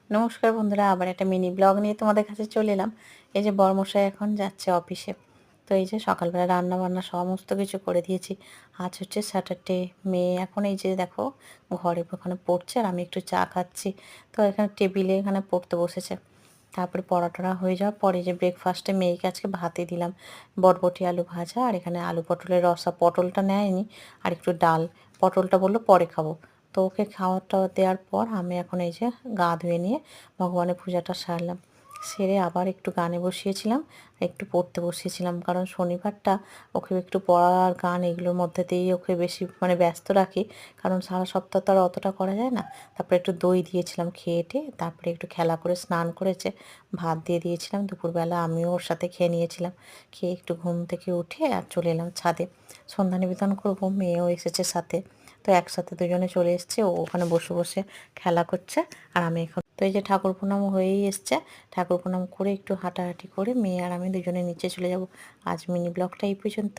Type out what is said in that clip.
নমস্কার বন্ধুরা, আবার একটা মিনি ব্লগ নিয়ে তোমাদের কাছে চলে এলাম। এই যে বরমশাই এখন যাচ্ছে অফিসে। তো এই যে সকালবেলা রান্না বান্না সমস্ত কিছু করে দিয়েছি। আজ হচ্ছে স্যাটারডে। মেয়ে এখন এই যে দেখো ঘরে ওখানে পড়ছে আর আমি একটু চা খাচ্ছি। তো এখানে টেবিলে এখানে পড়তে বসেছে। তারপরে পড়া হয়ে যাওয়ার পরে যে ব্রেকফাস্টে মেয়েকে আজকে ভাতই দিলাম। বরবটি আলু ভাজা আর এখানে আলু পটলের রসা। পটলটা নেয়নি, আর একটু ডাল। পটলটা বললো পরে খাবো। তো ওকে খাওয়া টাওয়া দেওয়ার পর আমি এখন এই যে গা ধুয়ে নিয়ে ভগবানের পূজাটা সারলাম। সেরে আবার একটু গানে বসিয়েছিলাম, একটু পড়তে বসিয়েছিলাম, কারণ শনিবারটা ওকে একটু পড়া আর গান এগুলোর মধ্যে দিয়েই ওকে বেশি ব্যস্ত রাখি। কারণ সারা সপ্তাহ তো আর অতটা করা যায় না। তারপরে একটু দই দিয়েছিলাম খেয়ে টেয়ে, তারপরে একটু খেলা করে স্নান করেছে। ভাত দিয়ে দিয়েছিলাম দুপুরবেলা, আমিও ওর সাথে খেয়ে নিয়েছিলাম। খেয়ে একটু ঘুম থেকে উঠে আর চলে এলাম ছাদে। সন্ধ্যা নিবেদন করবো, মেয়েও এসেছে সাথে। তো একসাথে দুজনে চলে এসেছে, ও ওখানে বসে বসে খেলা করছে আর আমি এখন তো এই যে ঠাকুর প্রণাম হয়েই এসছে। ঠাকুর প্রণাম করে একটু হাঁটাহাঁটি করে মেয়ে আর আমি দুজনে নিচে চলে যাব। আজ মিনি ব্লগটা এই পর্যন্ত।